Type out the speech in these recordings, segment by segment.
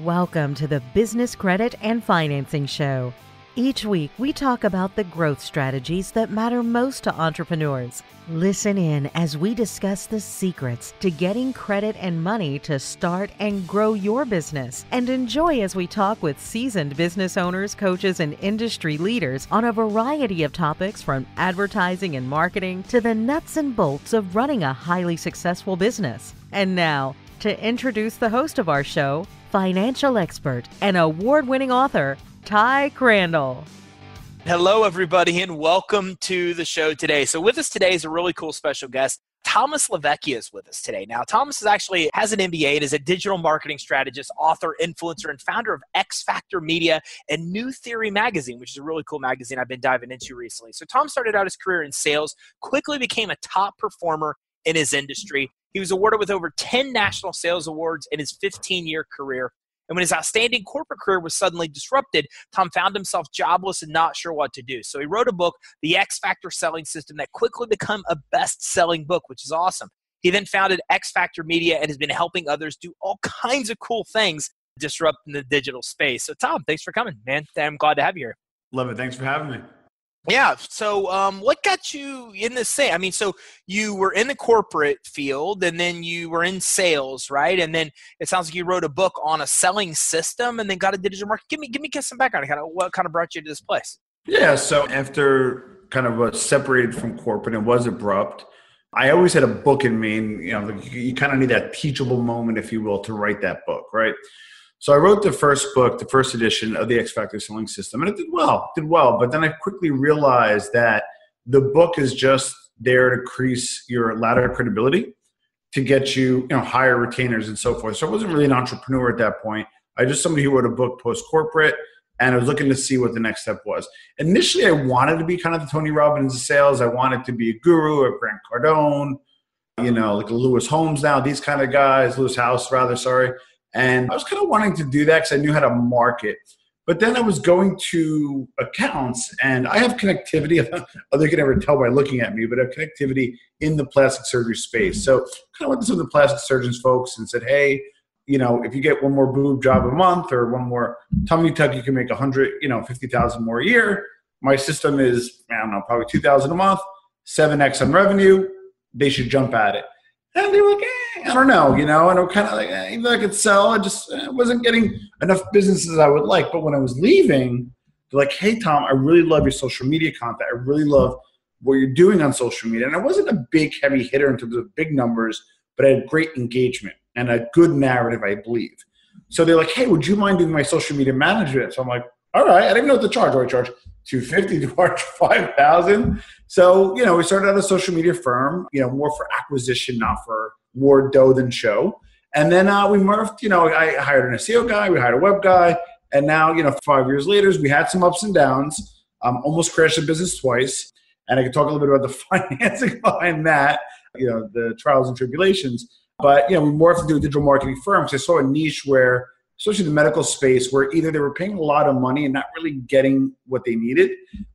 Welcome to the Business Credit and Financing Show. Each week, we talk about the growth strategies that matter most to entrepreneurs. Listen in as we discuss the secrets to getting credit and money to start and grow your business. And enjoy as we talk with seasoned business owners, coaches, and industry leaders on a variety of topics from advertising and marketing to the nuts and bolts of running a highly successful business. And now, to introduce the host of our show, financial expert and award-winning author, Ty Crandall. Hello, everybody, and welcome to the show today. So with us today is a really cool special guest. Thomas LaVecchia is with us today. Now, Thomas has an MBA and is a digital marketing strategist, author, influencer, and founder of X Factor Media and New Theory Magazine, which is a really cool magazine I've been diving into recently. So Tom started out his career in sales, quickly became a top performer in his industry. He was awarded with over 10 national sales awards in his 15-year career. And when his outstanding corporate career was suddenly disrupted, Tom found himself jobless and not sure what to do. So he wrote a book, The X Factor Selling System, that quickly became a best-selling book, which is awesome. He then founded X Factor Media and has been helping others do all kinds of cool things disrupting the digital space. So Tom, thanks for coming, man. I'm glad to have you here. Love it. Thanks for having me. Yeah. So what got you in this thing? I mean, so you were in the corporate field and then you were in sales, right? And then it sounds like you wrote a book on a selling system and then got a digital market. Give me some background. What kind of brought you to this place? Yeah. So after kind of separated from corporate, it was abrupt. I always had a book in me, and you kind of need that teachable moment, if you will, to write that book, right? So I wrote the first book, the first edition of the X Factor Selling System, and it did well. But then I quickly realized that the book is just there to increase your ladder of credibility, to get you, higher retainers and so forth. So I wasn't really an entrepreneur at that point. I was just somebody who wrote a book post-corporate, and I was looking to see what the next step was. Initially, I wanted to be kind of the Tony Robbins of sales. I wanted to be a guru, a Grant Cardone, like a Lewis Holmes now, these kind of guys, Lewis House, rather, sorry. And I was kind of wanting to do that because I knew how to market. But then I was going to accounts, and I have connectivity. They can never tell by looking at me, but I have connectivity in the plastic surgery space. So kind of went to some of the plastic surgeons folks and said, hey, if you get one more boob job a month or one more tummy tuck, you can make 50,000 more a year. My system is, probably 2,000 a month, 7x on revenue. They should jump at it. And they were like, I don't know, and I'm kind of like, even though I could sell, I just wasn't getting enough business as I would like. But when I was leaving, they're like, hey, Tom, I really love your social media content. I really love what you're doing on social media. And I wasn't a big, heavy hitter in terms of big numbers, but I had great engagement and a good narrative, I believe. So they're like, hey, would you mind doing my social media management? So I'm like, all right. I didn't even know what to charge. Do I charge $250? Do I charge $5,000? So, we started out a social media firm, more for acquisition, not for more dough than show. And then we morphed, I hired an SEO guy, we hired a web guy. And now, 5 years later, we had some ups and downs, almost crashed the business twice. And I could talk a little bit about the financing behind that, the trials and tribulations. But, we morphed into a digital marketing firm because I saw a niche where, especially the medical space, where either they were paying a lot of money and not really getting what they needed,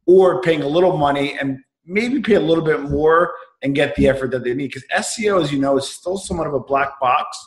or paying a little money and maybe pay a little bit more and get the effort that they need. Because SEO, as you know, is still somewhat of a black box.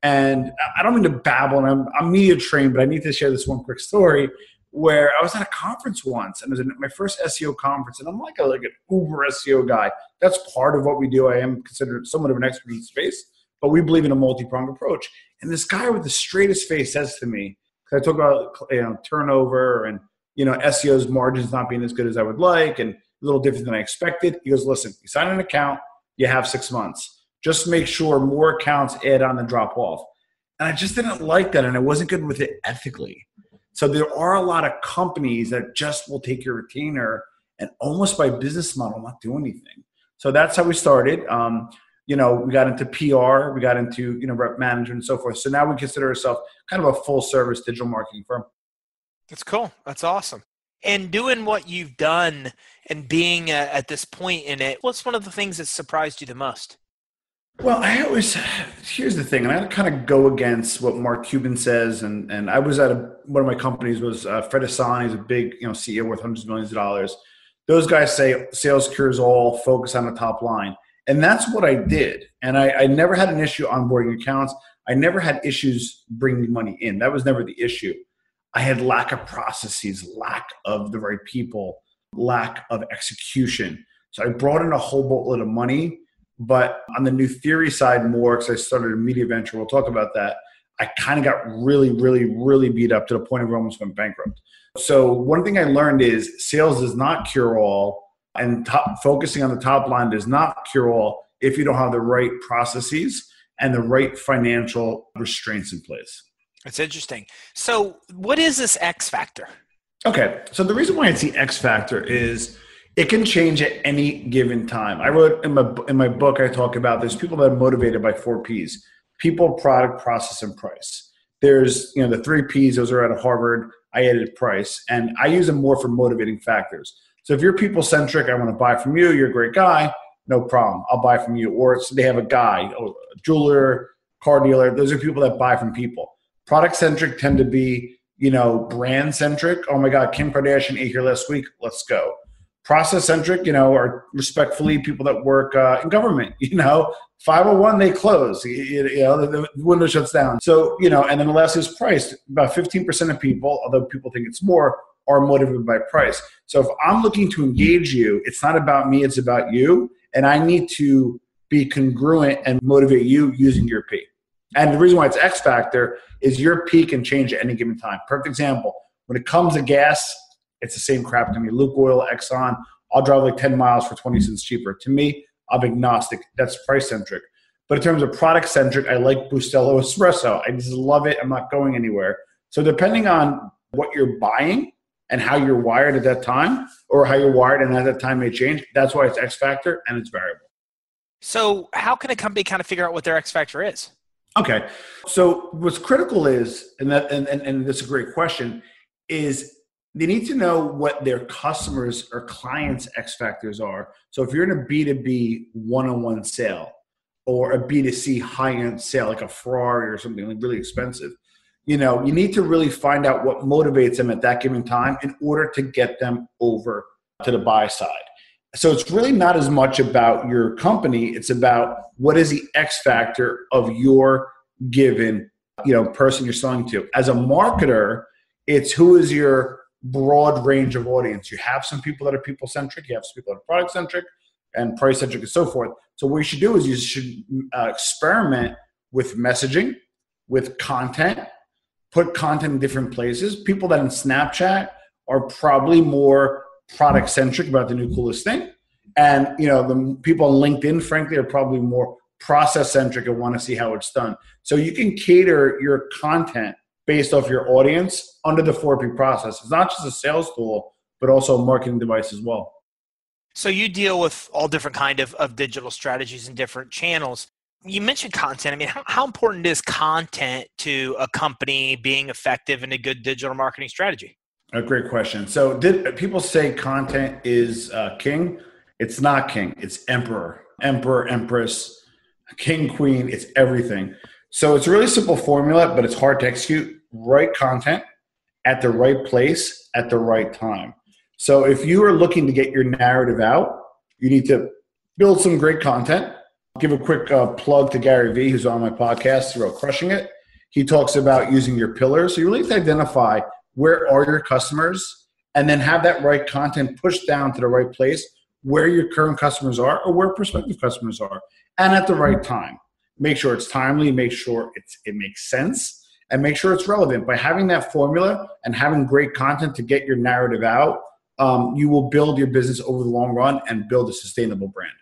And I don't mean to babble, and I'm media trained, but I need to share this one quick story where I was at a conference once, and it was my first SEO conference, and I'm like an uber SEO guy. That's part of what we do. I am considered somewhat of an expert in the space, but we believe in a multi-pronged approach. And this guy with the straightest face says to me, because I talk about turnover and SEO's margins not being as good as I would like, and a little different than I expected. He goes, listen, you sign an account, you have 6 months. Just make sure more accounts add on and drop off. And I just didn't like that, and I wasn't good with it ethically. So there are a lot of companies that just will take your retainer and almost by business model not do anything. So that's how we started. We got into PR, we got into rep management and so forth. So now we consider ourselves kind of a full service digital marketing firm. That's cool. That's awesome. And doing what you've done and being at this point in it, what's one of the things that surprised you the most? Well, here's the thing, and I kind of go against what Mark Cuban says, and I was at one of my companies was Fred Hassan. He's a big CEO worth hundreds of millions of dollars. Those guys say sales cures all, focus on the top line. And that's what I did. And I never had an issue onboarding accounts. I never had issues bringing money in. That was never the issue. I had lack of processes, lack of the right people, lack of execution. So I brought in a whole boatload of money, but on the New Theory side more, because I started a media venture, we'll talk about that, I kind of got really, really, really beat up to the point of almost went bankrupt. So one thing I learned is sales does not cure all, and focusing on the top line does not cure all if you don't have the right processes and the right financial restraints in place. That's interesting. So what is this X factor? Okay. So the reason why it's the X factor is it can change at any given time. I wrote in my book, I talk about there's people that are motivated by 4 Ps: people, product, process, and price. There's, the 3 Ps, those are out of Harvard. I added price, and I use them more for motivating factors. So if you're people-centric, I want to buy from you, you're a great guy, no problem. I'll buy from you. Or they have a guy, a jeweler, car dealer. Those are people that buy from people. Product-centric tend to be, brand-centric. Oh my God, Kim Kardashian ate here last week. Let's go. Process-centric, are respectfully people that work in government. 501, they close. The window shuts down. So, and then the last is price. About 15% of people, although people think it's more, are motivated by price. So if I'm looking to engage you, it's not about me, it's about you. And I need to be congruent and motivate you using your P. And the reason why it's X factor is your P can change at any given time. Perfect example. When it comes to gas, it's the same crap to me. Luke Oil, Exxon, I'll drive like 10 miles for 20 cents cheaper. To me, I'm agnostic. That's price centric. But in terms of product centric, I like Bustelo Espresso. I just love it. I'm not going anywhere. So depending on what you're buying and how you're wired at that time, or how you're wired and at that time may change, that's why it's X factor and it's variable. So how can a company kind of figure out what their X factor is? Okay. So what's critical is, and that's a great question, is they need to know what their customers or clients' X factors are. So if you're in a B2B one-on-one sale or a B2C high-end sale, like a Ferrari or something like really expensive, you need to really find out what motivates them at that given time in order to get them over to the buy side. So it's really not as much about your company. It's about what is the X factor of your given, person you're selling to. As a marketer, it's who is your broad range of audience. You have some people that are people-centric. You have some people that are product-centric and price-centric and so forth. So what you should do is you should experiment with messaging, with content, put content in different places. People that in Snapchat are probably more product-centric about the new coolest thing. And, the people on LinkedIn, frankly, are probably more process-centric and want to see how it's done. So you can cater your content based off your audience under the 4P process. It's not just a sales tool, but also a marketing device as well. So you deal with all different kind of digital strategies and different channels. You mentioned content. I mean, how important is content to a company being effective in a good digital marketing strategy? A great question. So people say content is king? It's not king. It's emperor, empress, king, queen. It's everything. So it's a really simple formula, but it's hard to execute. Right content at the right place at the right time. So if you are looking to get your narrative out, you need to build some great content. I'll give a quick plug to Gary Vee, who's on my podcast, wrote Crushing It. He talks about using your pillars. So you really need to identify where are your customers and then have that right content pushed down to the right place where your current customers are or where prospective customers are, and at the right time. Make sure it's timely, make sure it makes sense, and make sure it's relevant. By having that formula and having great content to get your narrative out, you will build your business over the long run and build a sustainable brand.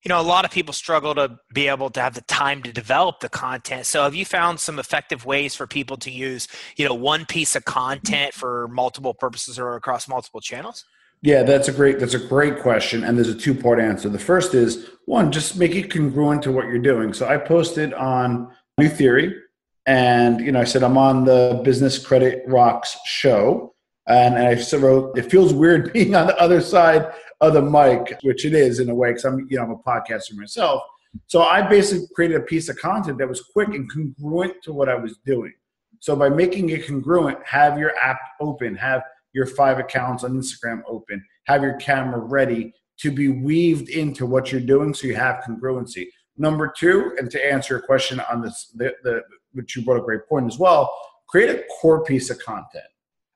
A lot of people struggle to be able to have the time to develop the content. So have you found some effective ways for people to use, one piece of content for multiple purposes or across multiple channels? Yeah, that's a great question. And there's a 2-part answer. The first is, one, just make it congruent to what you're doing. So I posted on New Theory and, I said, I'm on the Business Credit Rocks show. And I wrote, it feels weird being on the other side of the mic, which it is in a way, because I'm a podcaster myself. So I basically created a piece of content that was quick and congruent to what I was doing. So by making it congruent, have your app open, have your 5 accounts on Instagram open, have your camera ready to be weaved into what you're doing so you have congruency. Number two, and to answer your question on this, which you brought a great point as well, create a core piece of content,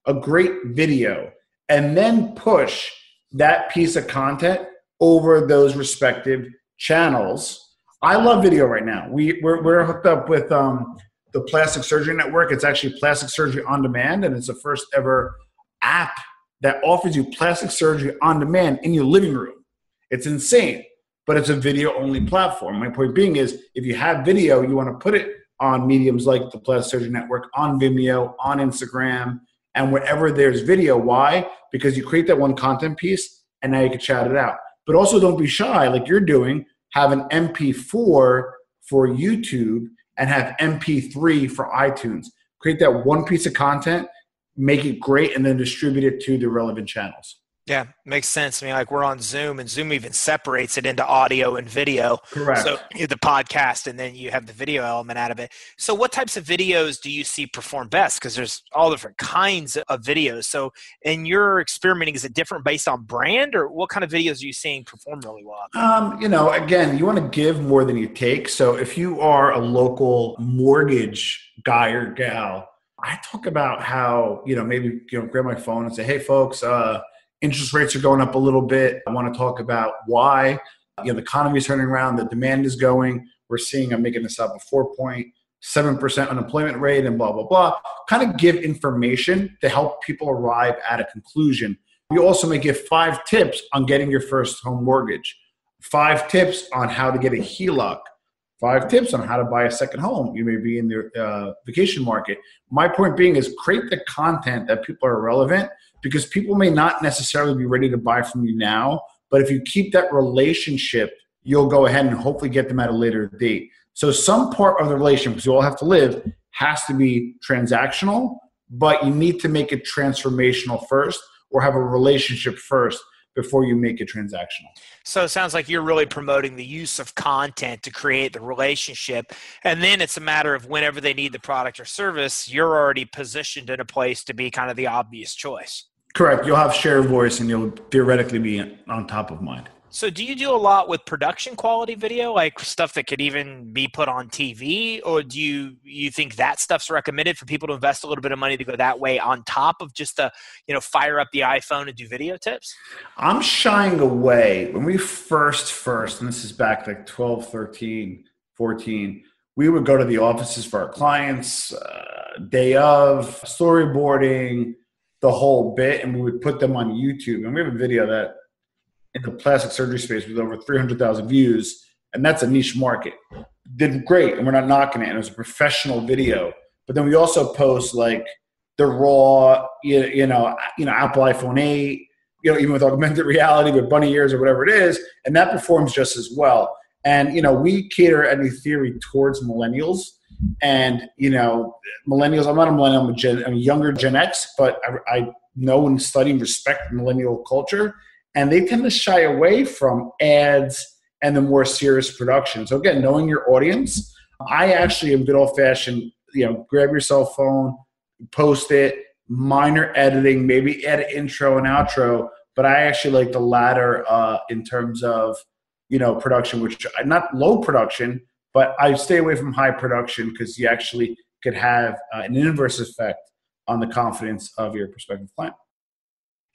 a great video, and then push that piece of content over those respective channels. I love video right now. We're hooked up with the Plastic Surgery Network. It's actually Plastic Surgery on Demand, and it's the first ever app that offers you plastic surgery on demand in your living room. It's insane, but it's a video-only platform. My point being is, if you have video, you want to put it on mediums like the Plastic Surgery Network, on Vimeo, on Instagram, and wherever there's video. Why? Because you create that one content piece, and now you can shout it out. But also don't be shy, like you're doing. Have an MP4 for YouTube and have MP3 for iTunes. Create that one piece of content, make it great, and then distribute it to the relevant channels. Yeah, makes sense. I mean, like we're on Zoom, and Zoom even separates it into audio and video. Correct. So you have the podcast, and then you have the video element out of it. So what types of videos do you see perform best? Because there's all different kinds of videos. So in your experimenting, is it different based on brand, or what kind of videos are you seeing perform really well? Again, you want to give more than you take. So if you are a local mortgage guy or gal, I talk about how, maybe, grab my phone and say, hey, folks, interest rates are going up a little bit. I want to talk about why. The economy is turning around. The demand is going. We're seeing, I'm making this up, a 4.7% unemployment rate and blah, blah, blah. Kind of give information to help people arrive at a conclusion. You also may give 5 tips on getting your first home mortgage, 5 tips on how to get a HELOC, 5 tips on how to buy a second home. You may be in the vacation market. My point being is create the content that people are relevant, because people may not necessarily be ready to buy from you now, but if you keep that relationship, you'll go ahead and hopefully get them at a later date. So some part of the relationship, because you all have to live, has to be transactional, but you need to make it transformational first, or have a relationship first before you make it transactional. So it sounds like you're really promoting the use of content to create the relationship. And then it's a matter of whenever they need the product or service, you're already positioned in a place to be kind of the obvious choice. Correct. You'll have share of voice, and you'll theoretically be on top of mind. So do you do a lot with production quality video, like stuff that could even be put on TV? Or do you think that stuff's recommended for people to invest a little bit of money to go that way on top of just the, fire up the iPhone and do video tips? I'm shying away. When we first, and this is back like 12, 13, 14, we would go to the offices for our clients, day of, storyboarding, the whole bit, and we would put them on YouTube. And we have a video that in the plastic surgery space with over 300,000 views, and that's a niche market. Did great, and we're not knocking it, and it was a professional video. But then we also post like the raw, Apple iPhone 8, even with augmented reality, with bunny ears or whatever it is, and that performs just as well. And, we cater at New Theory towards millennials. And, millennials, I'm not a millennial, I'm a younger Gen X, but I know and study and respect millennial culture. And they tend to shy away from ads and the more serious production. So again, knowing your audience, I actually am good old fashioned, grab your cell phone, post it, minor editing, maybe edit intro and outro. But I actually like the latter in terms of, production, which not low production, but I stay away from high production because you actually could have an inverse effect on the confidence of your prospective client.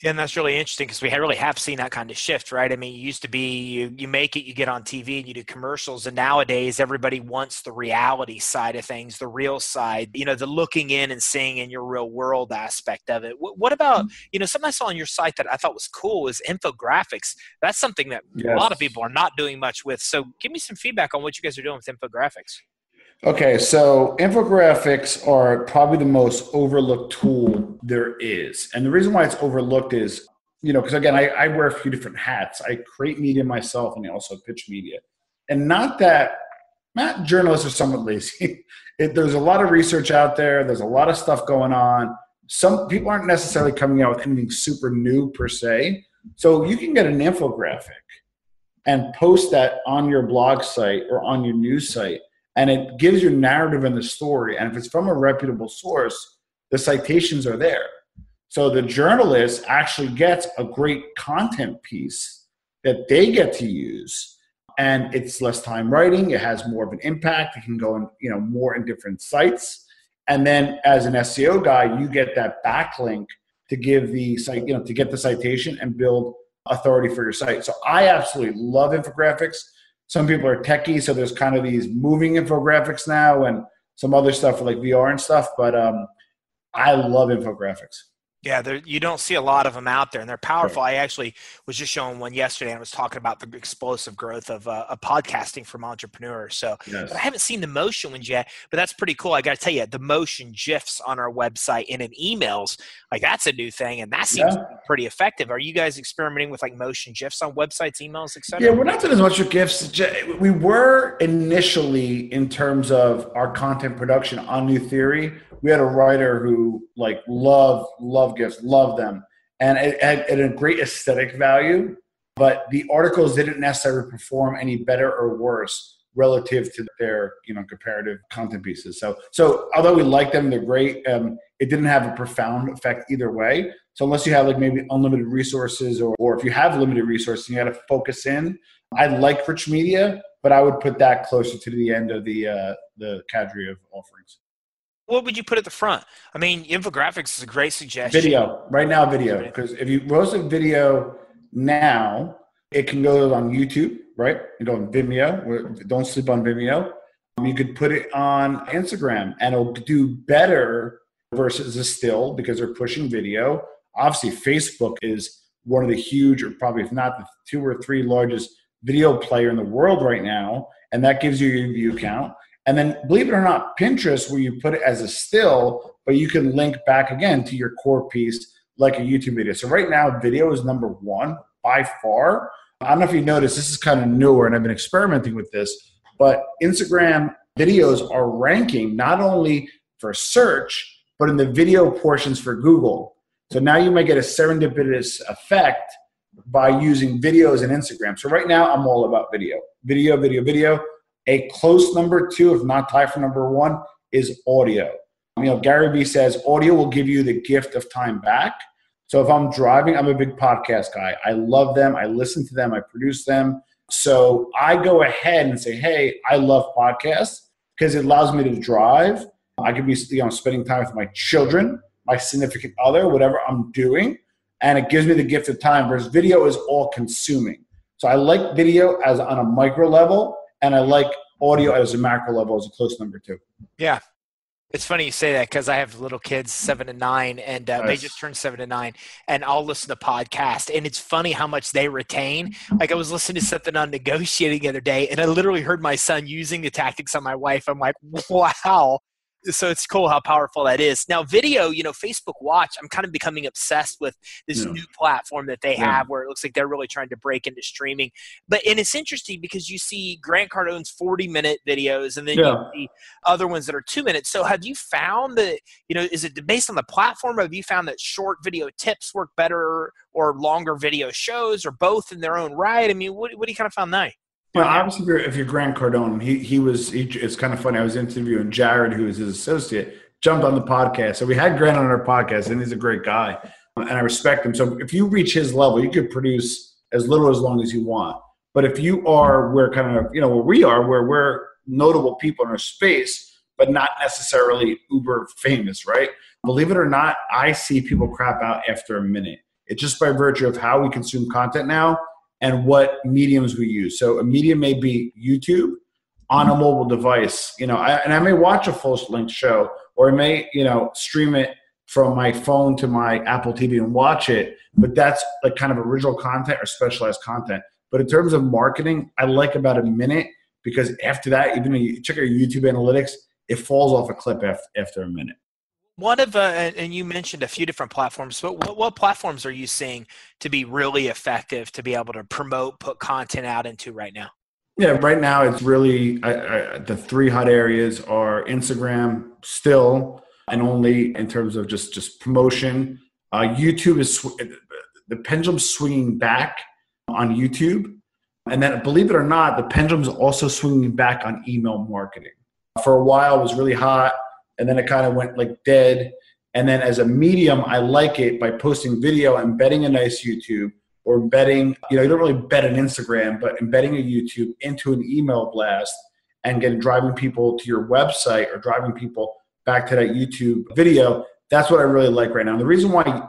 Yeah, and that's really interesting because we really have seen that kind of shift, right? I mean, it used to be you make it, you get on TV and you do commercials, and nowadays everybody wants the reality side of things, the real side, the looking in and seeing in your real world aspect of it. What about, something I saw on your site that I thought was cool is infographics. That's something that a lot of people are not doing much with. So give me some feedback on what you guys are doing with infographics. Okay, so infographics are probably the most overlooked tool there is. And the reason why it's overlooked is, because again, I wear a few different hats. I create media myself, and I also pitch media. And not journalists are somewhat lazy. There's a lot of research out there. There's a lot of stuff going on. Some people aren't necessarily coming out with anything super new per se. So you can get an infographic and post that on your blog site or on your news site. And it gives you narrative in the story. And if it's from a reputable source, the citations are there. So the journalist actually gets a great content piece that they get to use. and it's less time writing. It has more of an impact. It can go in, more in different sites. And then as an SEO guy, you get that backlink to give the site, to get the citation and build authority for your site. So I absolutely love infographics. Some people are techie, so there's kind of these moving infographics now and some other stuff like VR and stuff, but I love infographics. Yeah, you don't see a lot of them out there, and they're powerful. Right. I actually was just showing one yesterday, and I was talking about the explosive growth of podcasting from entrepreneurs. So yes. I haven't seen the motion ones yet, but that's pretty cool. I got to tell you, the motion GIFs on our website and in emails, like that's a new thing, and that seems pretty effective. Are you guys experimenting with like motion GIFs on websites, emails, etc.? Yeah, we're not doing as much with GIFs. We were initially in terms of our content production on New Theory. We had a writer who loved GIFs, loved them. And it had a great aesthetic value, but the articles didn't necessarily perform any better or worse relative to their, comparative content pieces. So although we like them, they're great. It didn't have a profound effect either way. So unless you have like maybe unlimited resources or if you have limited resources, you got to focus in. I like rich media, but I would put that closer to the end of the cadre of offerings. What would you put at the front? I mean, infographics is a great suggestion. Video. Right now, video. Because if you post a video now, it can go on YouTube, right? You go on Vimeo. Don't sleep on Vimeo. You could put it on Instagram, and it'll do better versus a still because they're pushing video. Obviously, Facebook is one of the huge, or probably if not the 2 or 3 largest video player in the world right now, and that gives you your view count. And then, believe it or not, Pinterest, where you put it as a still, but you can link back again to your core piece like a YouTube video. So right now, video is number 1 by far. I don't know if you noticed, this is kind of newer, and I've been experimenting with this, but Instagram videos are ranking not only for search, but in the video portions for Google. So now you might get a serendipitous effect by using videos in Instagram. So right now, I'm all about video. Video. A close number 2, if not tied for number 1, is audio. Gary Vee says audio will give you the gift of time back. So if I'm driving, I'm a big podcast guy. I love them. I listen to them. I produce them. So I go ahead and say, hey, I love podcasts because it allows me to drive. I could be spending time with my children, my significant other, whatever I'm doing. And it gives me the gift of time versus video is all consuming. So I like video as on a micro level. And I like audio as a macro level as a close number 2. Yeah. It's funny you say that because I have little kids, 7 and 9, and nice. They just turned 7 and 9, and I'll listen to podcasts, and it's funny how much they retain. Like I was listening to something on negotiating the other day, and I literally heard my son using the tactics on my wife. I'm like, wow. So it's cool how powerful that is. Now, video, Facebook Watch, I'm kind of becoming obsessed with this new platform that they have where it looks like they're really trying to break into streaming. And it's interesting because you see Grant Cardone's 40-minute videos and then you see other ones that are 2 minutes. So have you found that, is it based on the platform? Or have you found that short video tips work better or longer video shows or both in their own right? I mean, what do you kind of find there? Well, obviously, if you're Grant Cardone, it's kind of funny. I was interviewing Jared, who is his associate, jumped on the podcast. So we had Grant on our podcast, and he's a great guy, and I respect him. So if you reach his level, you could produce as little as long as you want. But if you are where we are, where we're notable people in our space, but not necessarily uber famous, right? Believe it or not, I see people crap out after a minute. It's just by virtue of how we consume content now and what mediums we use. So a medium may be YouTube on a mobile device, and I may watch a full-length show, or I may, stream it from my phone to my Apple TV and watch it, but that's like kind of original content or specialized content. But in terms of marketing, I like about a minute because after that, even when you check our YouTube analytics, it falls off a cliff after a minute. One of and you mentioned a few different platforms, but what platforms are you seeing to be really effective to be able to promote, put content out into right now? Yeah, right now it's really the 3 hot areas are Instagram still, and only in terms of just promotion. YouTube is the pendulum's swinging back on YouTube, and then believe it or not, the pendulum's also swinging back on email marketing. For a while, it was really hot. And then it kind of went like dead. And then as a medium, I like it by posting video, embedding a nice YouTube, or embedding, you don't really embed an Instagram, but embedding a YouTube into an email blast and driving people to your website or driving people back to that YouTube video. That's what I really like right now. And the reason why,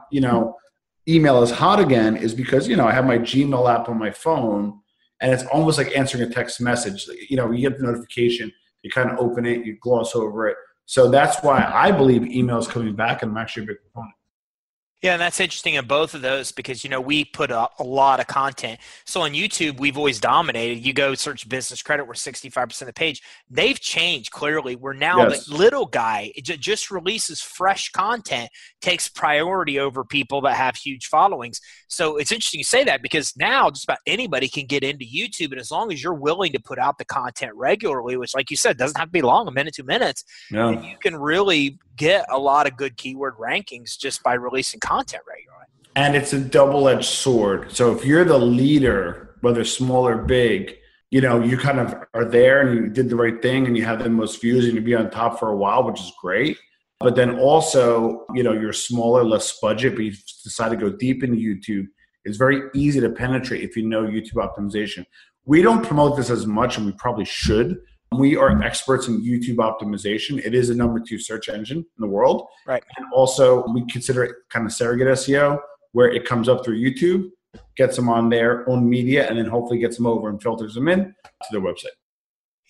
email is hot again is because, I have my Gmail app on my phone and it's almost like answering a text message. You get the notification, you kind of open it, you gloss over it. So that's why I believe email is coming back, and I'm actually a big proponent. Yeah, and that's interesting in both of those because, we put a lot of content. So on YouTube, we've always dominated. You go search business credit, we're 65% of the page. They've changed clearly. We're now the little guy just releases fresh content, takes priority over people that have huge followings. So it's interesting you say that because now just about anybody can get into YouTube. And as long as you're willing to put out the content regularly, which like you said, doesn't have to be long, a minute, 2 minutes, then you can really get a lot of good keyword rankings just by releasing content regularly. And it's a double-edged sword. So if you're the leader, whether small or big, you kind of are there and you did the right thing and you have the most views and you be on top for a while, which is great. But then also, you're smaller, less budget, but you decide to go deep into YouTube. It's very easy to penetrate if you know YouTube optimization. We don't promote this as much, and we probably should. We are experts in YouTube optimization. It is the number 2 search engine in the world. Right. And also we consider it kind of surrogate SEO, where it comes up through YouTube, gets them on their own media, and then hopefully gets them over and filters them in to their website.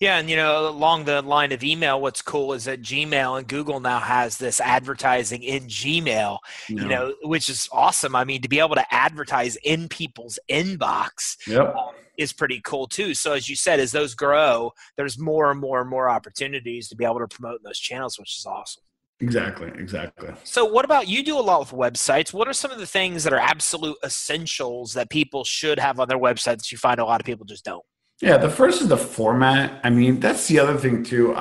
Yeah, and along the line of email, what's cool is that Gmail and Google now has this advertising in Gmail, which is awesome. I mean, to be able to advertise in people's inbox is pretty cool too. So as you said, as those grow, there's more and more and more opportunities to be able to promote in those channels, which is awesome. Exactly. So what about, you do a lot with websites. What are some of the things that are absolute essentials that people should have on their website that you find a lot of people just don't? Yeah, the first is the format. I mean, that's the other thing too.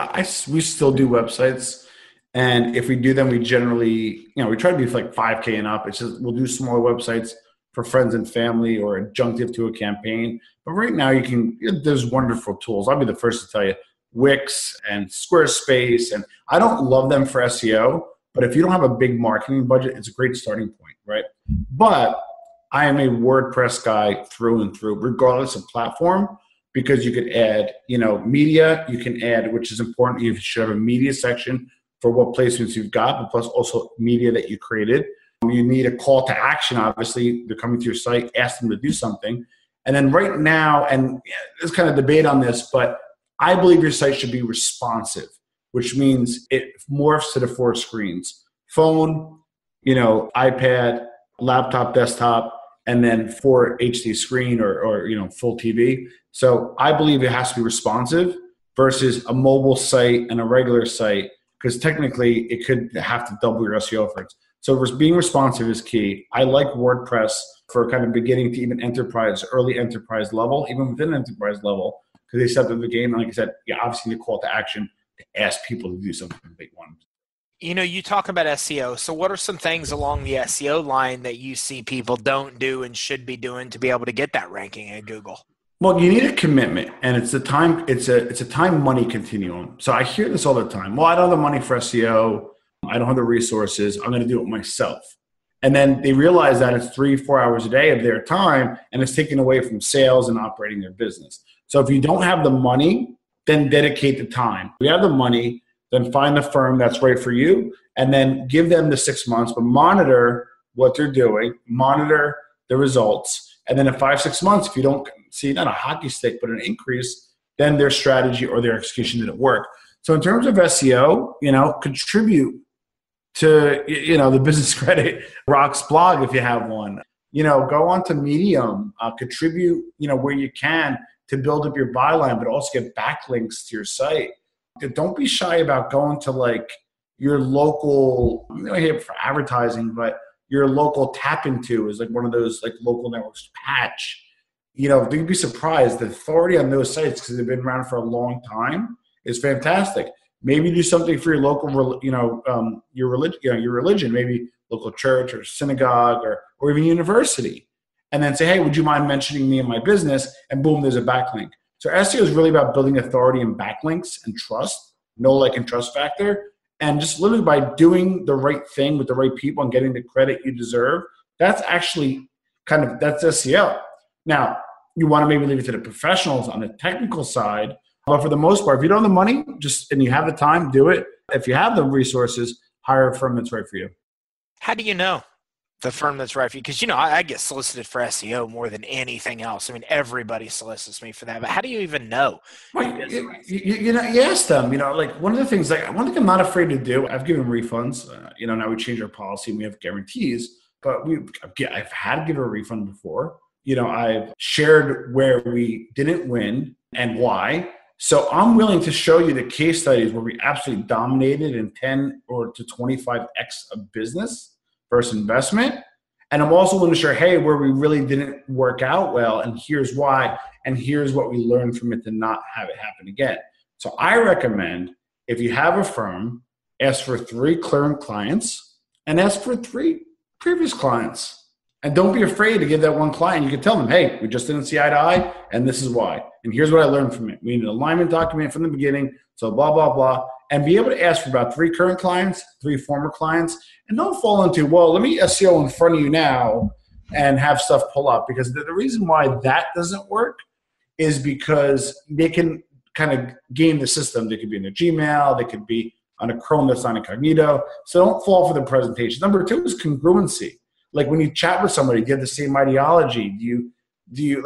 We still do websites, and if we do them, we generally, we try to be like 5K and up. It's just we'll do smaller websites for friends and family or adjunctive to a campaign. But right now, there's wonderful tools. I'll be the first to tell you, Wix and Squarespace, and I don't love them for SEO, but if you don't have a big marketing budget, it's a great starting point, right? But I am a WordPress guy through and through, regardless of platform. Because you could add, media, you can add, which is important. You should have a media section for what placements you've got, but plus also media that you created. You need a call to action. Obviously, they're coming to your site, ask them to do something. And then right now, and there's kind of debate on this, but I believe your site should be responsive, which means it morphs to the 4 screens: phone, iPad, laptop, desktop, and then 4 HD screen or full TV. So I believe it has to be responsive versus a mobile site and a regular site, because technically it could have to double your SEO efforts. So being responsive is key. I like WordPress for kind of beginning to even early enterprise level, even within enterprise level, because they set up the game. And like I said, obviously the call to action to ask people to do something they want. You talk about SEO. So what are some things along the SEO line that you see people don't do and should be doing to be able to get that ranking at Google? Well, you need a commitment, and it's a time money continuum. So I hear this all the time. Well, I don't have the money for SEO. I don't have the resources. I'm going to do it myself. And then they realize that it's 3-4 hours a day of their time, and it's taken away from sales and operating their business. So if you don't have the money, then dedicate the time. If you have the money, then find the firm that's right for you, and then give them the 6 months, but monitor what they're doing, monitor the results. And then in 5-6 months, if you don't see not a hockey stick, but an increase, then their strategy or their execution didn't work. So in terms of SEO, contribute to, the Business Credit Rocks blog if you have one. Go on to Medium, contribute, where you can to build up your byline, but also get backlinks to your site. Don't be shy about going to your local, I hate it for advertising, but your local tap into is one of those local networks, Patch. You'd be surprised. The authority on those sites, because they've been around for a long time, is fantastic. Maybe do something for your local, your religion, maybe local church or synagogue or even university. And then say, hey, would you mind mentioning me in my business? And boom, there's a backlink. So SEO is really about building authority and backlinks and trust, know, like, and trust factor. And just literally by doing the right thing with the right people and getting the credit you deserve, that's actually that's SEO. Now, you want to maybe leave it to the professionals on the technical side. But for the most part, if you don't have the money, and you have the time, do it. If you have the resources, hire a firm that's right for you. How do you know the firm that's right for you? Because, I get solicited for SEO more than anything else. I mean, everybody solicits me for that. But how do you even know? Well, you ask them, one of the things, one thing I'm not afraid to do, I've given refunds. Now we change our policy and we have guarantees. But I've had to give a refund before. I've shared where we didn't win and why. So I'm willing to show you the case studies where we absolutely dominated in 10 or to 25x of business versus investment. And I'm also willing to share, hey, where we really didn't work out well, and here's why, and here's what we learned from it to not have it happen again. So I recommend, if you have a firm, ask for 3 current clients and ask for 3 previous clients. And don't be afraid to give that one client. You can tell them, hey, we just didn't see eye to eye, and this is why. And here's what I learned from it. We need an alignment document from the beginning, so blah, blah, blah. And be able to ask for about 3 current clients, 3 former clients, and don't fall into, well, let me SEO in front of you now and have stuff pull up. Because the reason why that doesn't work is because they can kind of game the system. They could be in a Gmail. They could be on a Chrome that's not incognito. So don't fall for the presentation. Number 2 is congruency. Like when you chat with somebody, do you have the same ideology? Do you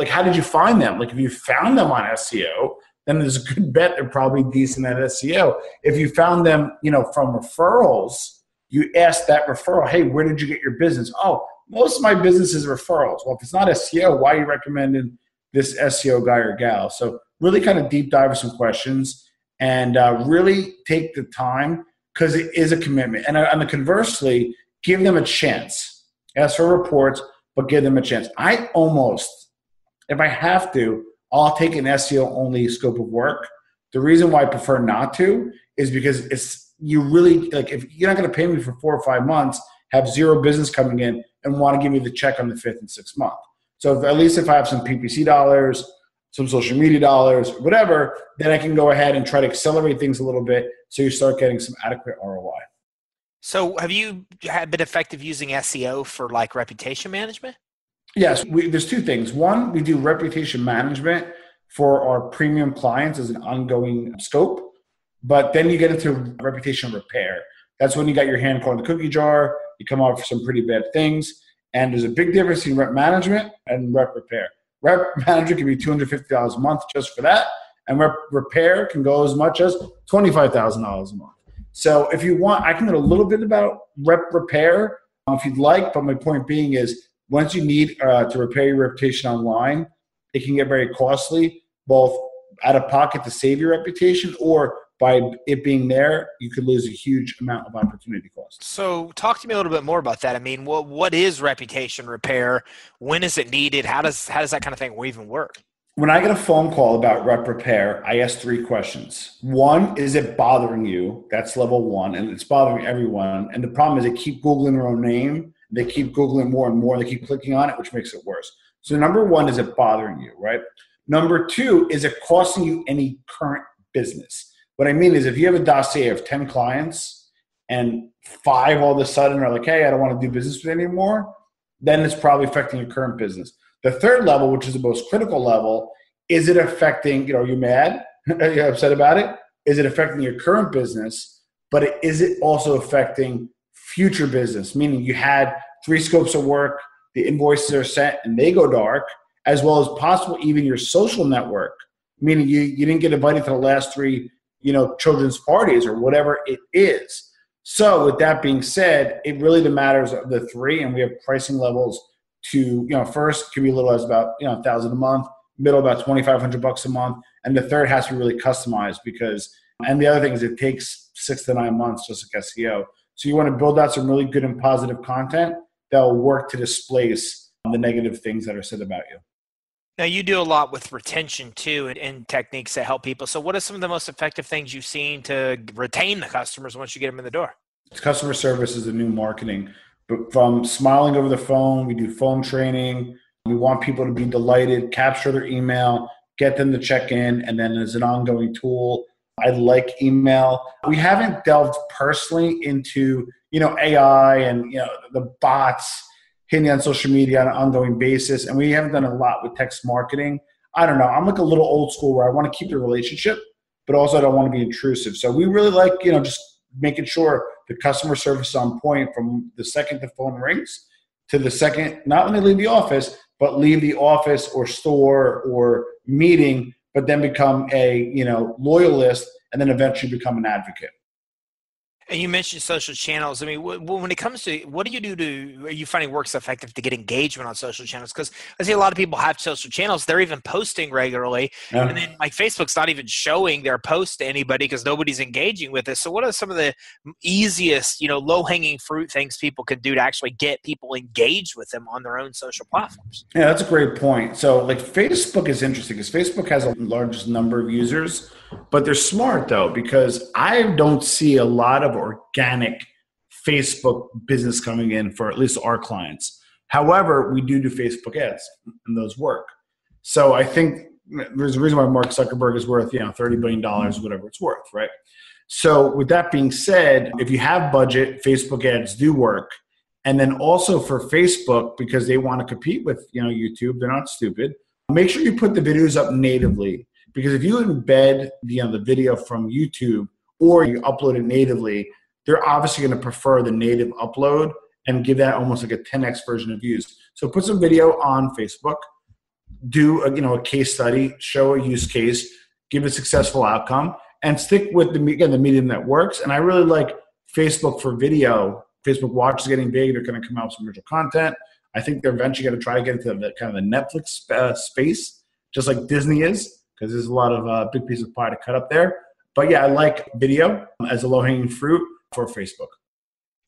how did you find them? Like if you found them on SEO, then there's a good bet they're probably decent at SEO. If you found them, from referrals, you ask that referral, hey, where did you get your business? Oh, most of my business is referrals. Well, if it's not SEO, why are you recommending this SEO guy or gal? So really kind of deep dive with some questions and really take the time, because it is a commitment. And conversely, give them a chance. Ask for reports, but give them a chance. I almost, if I have to, I'll take an SEO only scope of work. The reason why I prefer not to is because you really, if you're not going to pay me for 4 or 5 months, have 0 business coming in, and want to give me the check on the 5th and 6th month. So at least if I have some PPC dollars, some social media dollars, whatever, then I can go ahead and try to accelerate things a little bit so you start getting some adequate ROI. So have you been effective using SEO for reputation management? Yes, there's 2 things. One, we do reputation management for our premium clients as an ongoing scope, but then you get into reputation repair. That's when you got your hand caught in the cookie jar, you come out for some pretty bad things, and there's a big difference between rep management and rep repair. Rep management can be $250 a month just for that, and rep repair can go as much as $25,000 a month. So if you want, I can get a little bit about rep repair if you'd like, but my point being is once you need to repair your reputation online, it can get very costly, both out of pocket to save your reputation, or by it being there, you could lose a huge amount of opportunity cost. So talk to me a little bit more about that. I mean, what is reputation repair? When is it needed? How does that kind of thing even work? When I get a phone call about rep repair, I ask 3 questions. 1, is it bothering you? That's level 1, and it's bothering everyone. And the problem is they keep Googling their own name. They keep Googling more and more. They keep clicking on it, which makes it worse. So number 1, is it bothering you, right? Number 2, is it costing you any current business? What I mean is if you have a dossier of 10 clients and 5 all of a sudden are like, hey, I don't want to do business with you anymore, then it's probably affecting your current business. The 3rd level, which is the most critical level, is it affecting, are you mad? Are you upset about it? Is it affecting your current business? But is it also affecting future business? Meaning you had 3 scopes of work, the invoices are sent and they go dark, as well as possible even your social network, meaning you didn't get invited to the last 3, children's parties or whatever it is. So with that being said, it really matters of the 3, and we have pricing levels to, first can be little as about, $1,000 a month, middle about $2,500 a month, and the 3rd has to be really customized because, and the other thing is it takes 6 to 9 months just like SEO. So you want to build out some really good and positive content that will work to displace the negative things that are said about you. Now, you do a lot with retention too and techniques that help people. So what are some of the most effective things you've seen to retain the customers once you get them in the door? Customer service is the new marketing. But from smiling over the phone, we do phone training. We want people to be delighted, capture their email, get them to check in, and then as an ongoing tool, I like email. We haven't delved personally into, AI and, the bots hitting on social media on an ongoing basis. And we haven't done a lot with text marketing. I don't know. I'm like a little old school where I want to keep the relationship, but also I don't want to be intrusive. So we really like, just making sure the customer service is on point from the second the phone rings to the second, not when they leave the office, but leave the office or store or meeting, but then become a, loyalist and then eventually become an advocate. And you mentioned social channels. I mean, when it comes to what do you do are you finding works effective to get engagement on social channels? Because I see a lot of people have social channels. They're even posting regularly. Yeah. And then like Facebook's not even showing their post to anybody because nobody's engaging with it. So what are some of the easiest, low-hanging fruit things people can do to actually get people engaged with them on their own social platforms? Yeah, that's a great point. So like Facebook is interesting because Facebook has the largest number of users, but they're smart though, because I don't see a lot of organic Facebook business coming in for at least our clients. However, we do Facebook ads and those work. So I think there's a reason why Mark Zuckerberg is worth, $30 billion, whatever it's worth, right? So with that being said, if you have budget, Facebook ads do work. And then also for Facebook, because they want to compete with, YouTube, they're not stupid. Make sure you put the videos up natively. Because if you embed the video from YouTube or you upload it natively, they're obviously going to prefer the native upload and give that almost like a 10x version of views. So put some video on Facebook, do a case study, show a use case, give a successful outcome, and stick with the medium that works. And I really like Facebook for video. Facebook Watch is getting big. They're going to come out with some original content. I think they're eventually going to try to get into the kind of the Netflix space, just like Disney is. Because there's a lot of big piece of pie to cut up there. But yeah, I like video as a low-hanging fruit for Facebook.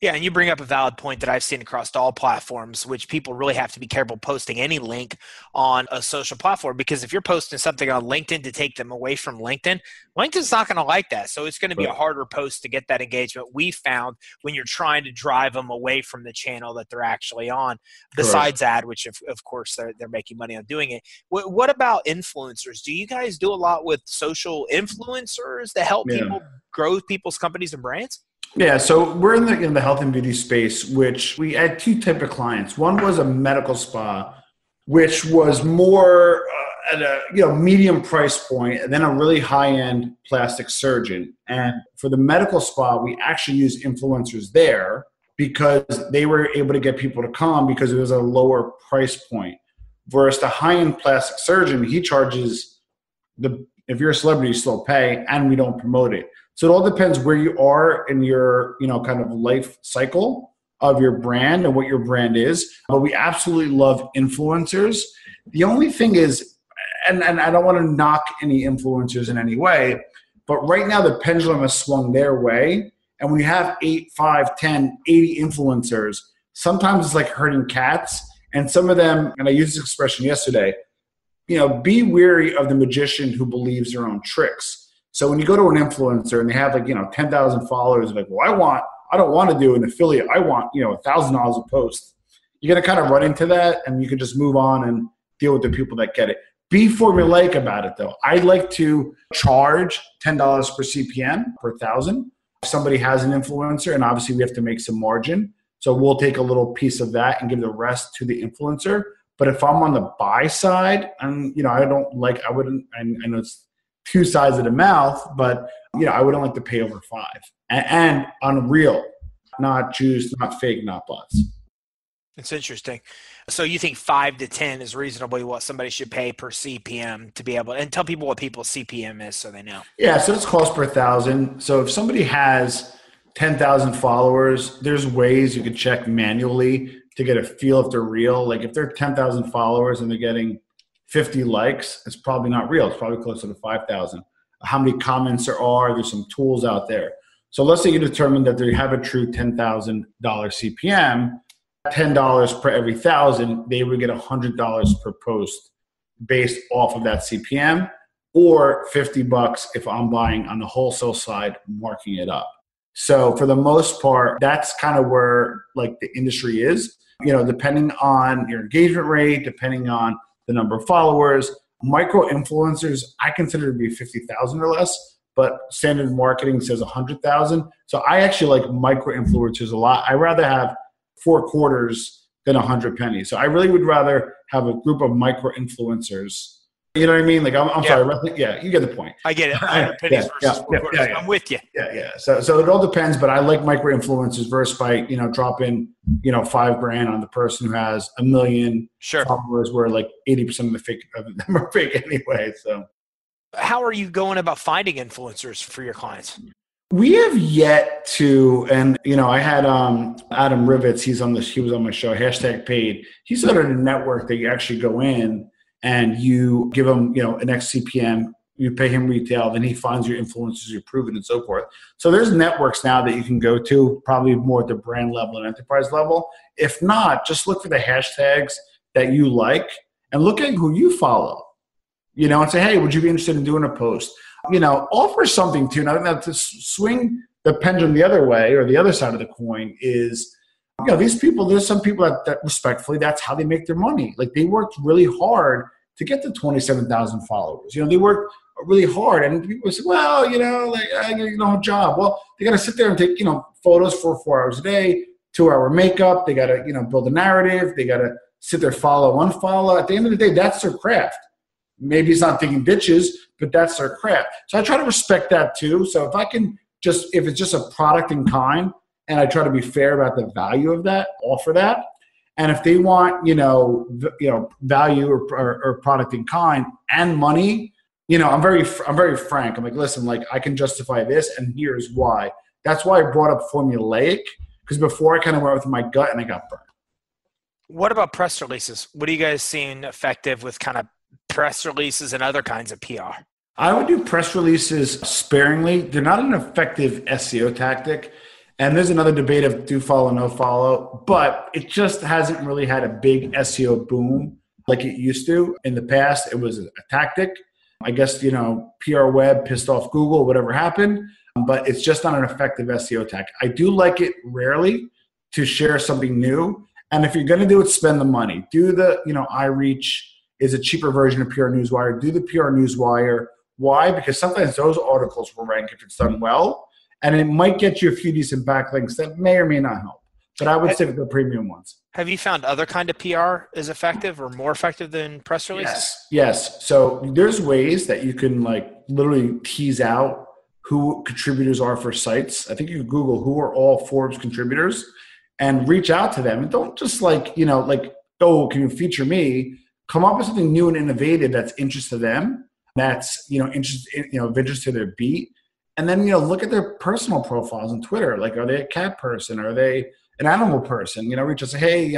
Yeah, and you bring up a valid point that I've seen across all platforms, which people really have to be careful posting any link on a social platform, because if you're posting something on LinkedIn to take them away from LinkedIn, LinkedIn's not going to like that. So it's going to be a harder post to get that engagement we found when you're trying to drive them away from the channel that they're actually on, besides ad, which of course they're making money on doing it. What about influencers? Do you guys do a lot with social influencers that help people grow people's companies and brands? Yeah, so we're in the health and beauty space, which we had two types of clients. One was a medical spa, which was more at a medium price point, and then a really high-end plastic surgeon. And for the medical spa, we actually use influencers there because they were able to get people to come because it was a lower price point. Whereas the high-end plastic surgeon, he charges if you're a celebrity, you still pay, and we don't promote it. So it all depends where you are in your, kind of life cycle of your brand and what your brand is. But we absolutely love influencers. The only thing is, and I don't want to knock any influencers in any way, but right now the pendulum has swung their way. And when you have 8, 5, 10, 80 influencers, sometimes it's like herding cats. And some of them, and I used this expression yesterday, be wary of the magician who believes their own tricks. So when you go to an influencer and they have 10,000 followers, like, well, I don't want to do an affiliate. I want, $1,000 a post. You're going to kind of run into that, and you can just move on and deal with the people that get it. Be formulaic about it, though. I like to charge $10 per CPM per 1,000. If somebody has an influencer, and obviously we have to make some margin, so we'll take a little piece of that and give the rest to the influencer. But if I'm on the buy side, and I know it's two sides of the mouth, but I wouldn't like to pay over 5 and on real, not juiced, not fake, not bots. It's interesting. So you think 5 to 10 is reasonably what somebody should pay per CPM to be able to, and tell people what people's CPM is so they know. Yeah. So it's cost per 1,000. So if somebody has 10,000 followers, there's ways you could check manually to get a feel if they're real. Like if they're 10,000 followers and they're getting 50 likes, it's probably not real. It's probably closer to 5,000. How many comments there are, there's some tools out there. So let's say you determine that they have a true $10,000 CPM, $10 per every 1,000, they would get $100 per post based off of that CPM, or $50 if I'm buying on the wholesale side, marking it up. So for the most part, that's kind of where the industry is, depending on your engagement rate, depending on the number of followers. Micro influencers, I consider to be 50,000 or less, but standard marketing says 100,000. So I actually like micro influencers a lot. I rather have 4 quarters than 100 pennies. So I really would rather have a group of micro influencers. You know what I mean? Like, I'm sorry. Yeah, you get the point. I get it. 100 pennies versus 4 quarters. I'm with you. Yeah. So it all depends, but I like micro influencers versus by, dropping, $5,000 on the person who has 1 million followers, where like 80% of them are fake anyway. So how are you going about finding influencers for your clients? We have yet to, and I had Adam Rivets. He was on my show, #paid. He started a network that you actually go in and you give him, an XCPM, you pay him retail, then he finds your influencers, you prove it, and so forth. So there's networks now that you can go to, probably more at the brand level and enterprise level. If not, just look for the hashtags that you like and look at who you follow, and say, hey, would you be interested in doing a post? Offer something too. Now, to swing the pendulum the other way, or the other side of the coin, is, these people, there's some people that respectfully, that's how they make their money. Like, they worked really hard to get to 27,000 followers. They worked really hard, and people say, well, I get a job. Well, they got to sit there and take, photos for 4 hours a day, 2-hour makeup. They got to, build a narrative. They got to sit there, follow, unfollow. At the end of the day, that's their craft. Maybe it's not digging ditches, but that's their craft. So I try to respect that too. So if if it's just a product in kind, and I try to be fair about the value of that, offer that. And if they want, value or product in kind and money, I'm very frank. I'm like, listen, like, I can justify this, and here's why. That's why I brought up formulaic, because before I kind of went with my gut and I got burned. What about press releases? What are you guys seeing effective with kind of press releases and other kinds of PR? I would do press releases sparingly. They're not an effective SEO tactic. And there's another debate of do follow, no follow, but it just hasn't really had a big SEO boom like it used to. In the past, it was a tactic. I guess, PR web pissed off Google, whatever happened, but it's just not an effective SEO tactic. I do like it rarely to share something new. And if you're going to do it, spend the money. Do the, iReach is a cheaper version of PR Newswire. Do the PR Newswire. Why? Because sometimes those articles will rank if it's done well. And it might get you a few decent backlinks that may or may not help. But I would stick with the premium ones. Have you found other kind of PR is effective or more effective than press releases? Yes. So there's ways that you can literally tease out who contributors are for sites. I think you can Google who are all Forbes contributors and reach out to them. And don't just oh, can you feature me? Come up with something new and innovative that's interest to them. That's, of interest to their beat. And then, look at their personal profiles on Twitter. Like, are they a cat person? Are they an animal person? Reach out and say, hey,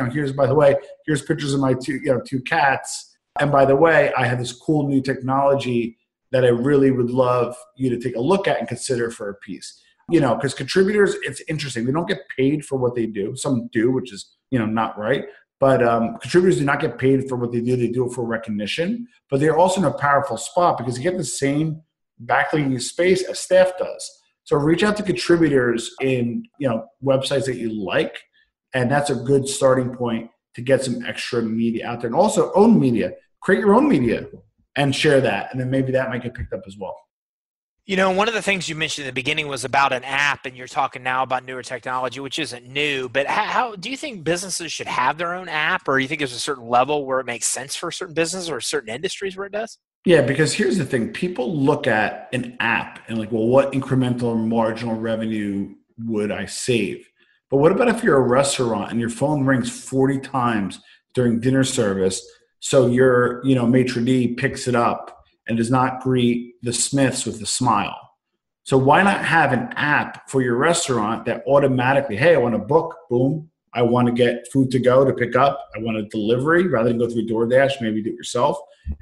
here's pictures of my two cats. And by the way, I have this cool new technology that I really would love you to take a look at and consider for a piece. Because contributors, it's interesting. They don't get paid for what they do. Some do, which is, not right. But contributors do not get paid for what they do. They do it for recognition. But they're also in a powerful spot because you get the same backlinking space as staff does. So reach out to contributors in websites that you like, and that's a good starting point to get some extra media out there. And also own media. Create your own media and share that, and then maybe that might get picked up as well. One of the things you mentioned in the beginning was about an app, and you're talking now about newer technology, which isn't new. But how do you think businesses should have their own app, or do you think there's a certain level where it makes sense for certain businesses or certain industries where it does? Yeah, because here's the thing. People look at an app and what incremental or marginal revenue would I save? But what about if you're a restaurant and your phone rings 40 times during dinner service, so your maitre d' picks it up and does not greet the Smiths with a smile? So why not have an app for your restaurant that automatically, hey, I want to book, boom. I want to get food to go to pick up. I want a delivery rather than go through DoorDash, maybe do it yourself.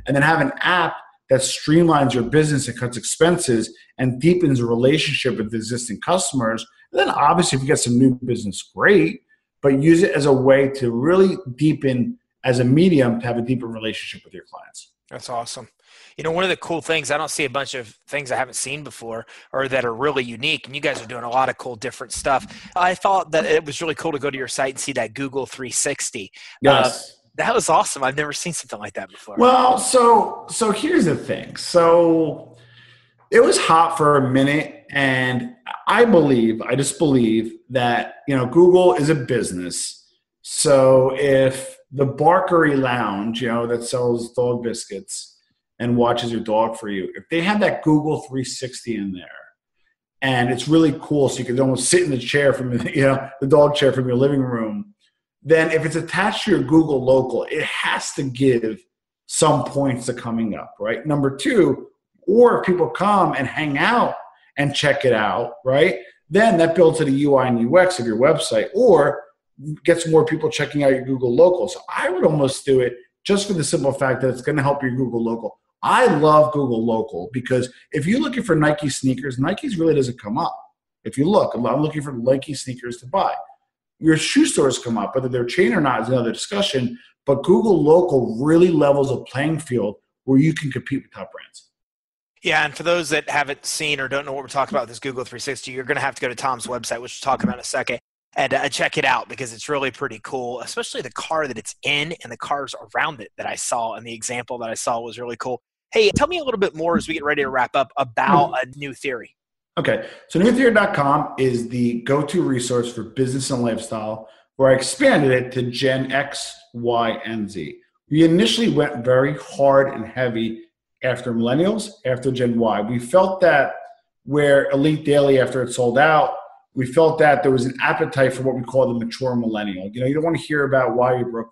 And then have an app that streamlines your business and cuts expenses and deepens a relationship with existing customers. And then obviously if you get some new business, great, but use it as a way to really deepen as a medium to have a deeper relationship with your clients. That's awesome. One of the cool things, I don't see a bunch of things I haven't seen before or that are really unique, and you guys are doing a lot of cool different stuff. I thought that it was really cool to go to your site and see that Google 360. Yes. That was awesome. I've never seen something like that before. Well, so here's the thing. So it was hot for a minute, and I just believe that, Google is a business. So if the Barkery Lounge, that sells dog biscuits and watches your dog for you, if they had that Google 360 in there, and it's really cool, so you can almost sit in the chair from, the dog chair from your living room, then if it's attached to your Google Local, it has to give some points to coming up, right? Number two, or if people come and hang out and check it out, right? Then that builds to the UI and UX of your website, or gets more people checking out your Google Local. So I would almost do it just for the simple fact that it's going to help your Google Local. I love Google Local because if you're looking for Nike sneakers, Nike's really doesn't come up. If you look, I'm looking for Nike sneakers to buy. Your shoe stores come up, whether they're chain or not is another discussion, but Google Local really levels a playing field where you can compete with top brands. Yeah, and for those that haven't seen or don't know what we're talking about with this Google 360, you're going to have to go to Tom's website, which we'll talk about in a second, and check it out because it's really pretty cool, especially the car that it's in and the cars around it that I saw, and the example that I saw was really cool. Hey, tell me a little bit more as we get ready to wrap up about a New Theory. Okay, so newtheory.com is the go-to resource for business and lifestyle, where I expanded it to Gen X, Y, and Z. We initially went very hard and heavy after millennials, after Gen Y. We felt that where Elite Daily, after it sold out, we felt that there was an appetite for what we call the mature millennial. You don't want to hear about why your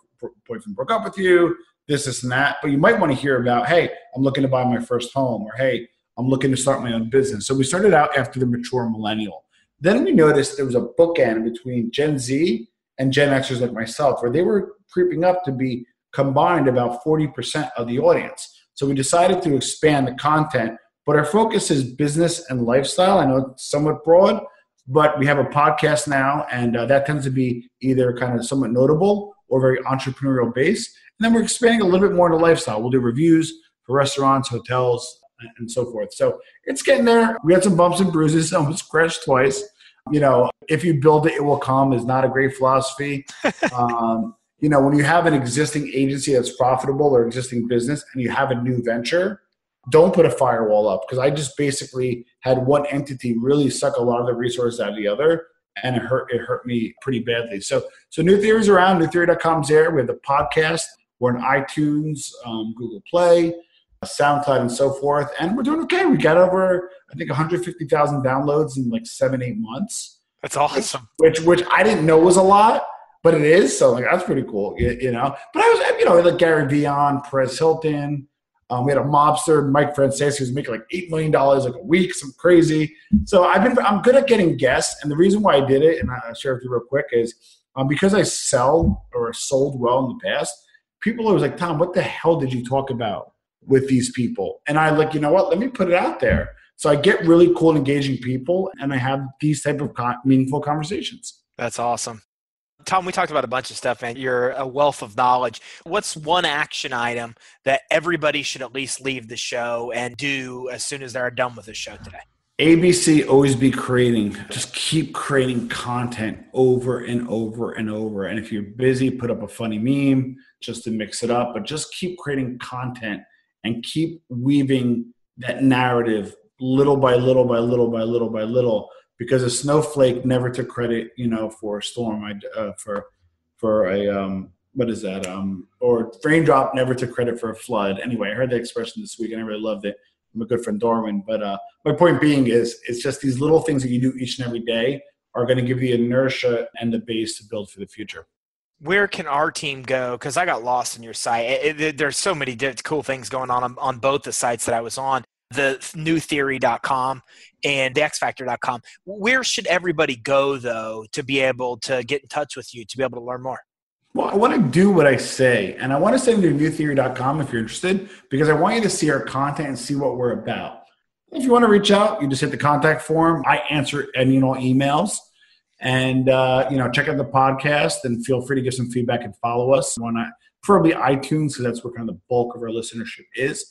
boyfriend broke up with you, this and that, but you might want to hear about, hey, I'm looking to buy my first home, or hey, I'm looking to start my own business. So we started out after the mature millennial. Then we noticed there was a bookend between Gen Z and Gen Xers like myself, where they were creeping up to be combined about 40% of the audience. So we decided to expand the content, but our focus is business and lifestyle. I know it's somewhat broad, but we have a podcast now, and that tends to be either kind of somewhat notable or very entrepreneurial based. And then we're expanding a little bit more into lifestyle. We'll do reviews for restaurants, hotels, and so forth. So it's getting there. We had some bumps and bruises, almost crashed twice. If you build it, it will come is not a great philosophy. When you have an existing agency that's profitable or existing business and you have a new venture, don't put a firewall up, because I just basically had one entity really suck a lot of the resources out of the other, and it hurt me pretty badly. So New Theory's around. NewTheory.com's there. We have the podcast. We're on iTunes, Google Play, SoundCloud, and so forth. And we're doing okay. We got over, I think, 150,000 downloads in like 7-8 months. That's awesome. Which I didn't know was a lot, but it is. So that's pretty cool, But I was, like Gary Vee on, Perez Hilton. We had a mobster, Mike Francesa, who's making like $8 million like a week, some crazy. So I'm good at getting guests. And the reason why I did it, and I'll share with you real quick, is because I sell or sold well in the past, people are always like, Tom, what the hell did you talk about with these people? And I like, you know what, let me put it out there. So I get really cool and engaging people, and I have these type of meaningful conversations. That's awesome. Tom, we talked about a bunch of stuff, man. You're a wealth of knowledge. What's one action item that everybody should at least leave the show and do as soon as they're done with the show today? ABC, always be creating. Just keep creating content over and over and over. And if you're busy, put up a funny meme just to mix it up. But just keep creating content and keep weaving that narrative little by little by little by little by little. Because a snowflake never took credit, for a storm. Or raindrop never took credit for a flood. Anyway, I heard that expression this week, and I really loved it. I'm a good friend, Darwin. But my point being is, it's just these little things that you do each and every day are going to give you the inertia and the base to build for the future. Where can our team go? Because I got lost in your site. There's so many cool things going on both the sites that I was on. The newtheory.com and thexfactor.com. Where should everybody go, though, to be able to get in touch with you, to be able to learn more? Well, I want to do what I say, and I want to send you to newtheory.com if you're interested, because I want you to see our content and see what we're about. If you want to reach out, you just hit the contact form. I answer any and all emails, and check out the podcast, and feel free to give some feedback and follow us. Preferably iTunes, because that's where kind of the bulk of our listenership is.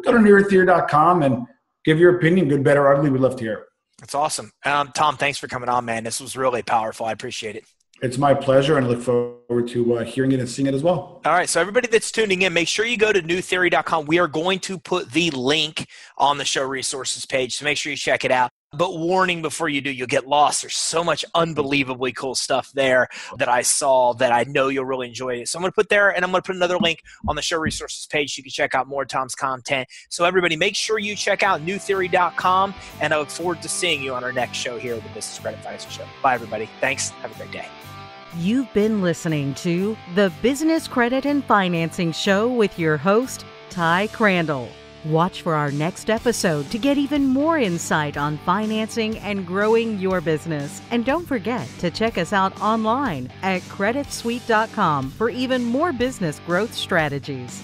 Go to newtheory.com and give your opinion, good, better, ugly. We'd love to hear it. That's awesome. Tom, thanks for coming on, man. This was really powerful. I appreciate it. It's my pleasure, and I look forward to hearing it and seeing it as well. All right, so everybody that's tuning in, make sure you go to newtheory.com. We are going to put the link on the show resources page, so make sure you check it out. But warning before you do, you'll get lost. There's so much unbelievably cool stuff there that I saw that I know you'll really enjoy it. So I'm going to put there, and I'm going to put another link on the show resources page so you can check out more Tom's content. So everybody, make sure you check out newtheory.com, and I look forward to seeing you on our next show here at the Business Credit Financing Show. Bye, everybody. Thanks. Have a great day. You've been listening to the Business Credit and Financing Show with your host, Ty Crandall. Watch for our next episode to get even more insight on financing and growing your business. And don't forget to check us out online at creditsuite.com for even more business growth strategies.